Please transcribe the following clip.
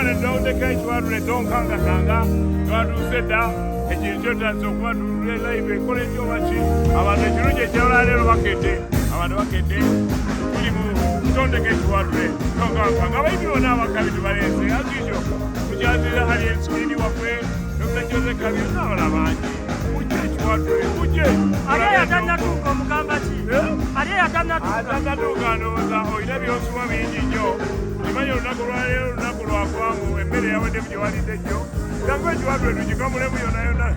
wane Tondeka ekiwadule tonkangakanga twaduse dda ekintu kyotanze okubatulula live ekola ekyo baki abantu ekirungi ekyawula leero bakedde abantu bakedde tuli mu Tondeka ekiwadule tonkangakanga abayibi bonna abakabi tubalenze akikyo mukyazira hali ensikirini waffe Dr. Joseph Kabyo n'abala bangi mujje ekiwadule mujje ali yatannatuuka omugamba ki ali yatannatuuka ndowooza olina by'osuma bingi nnyo kimanya olunaku lwaleero olunaku lwakwangu emmere yaweddemu gye walidde nnyo jangu ekiwadule tugikamulemu yonna yonna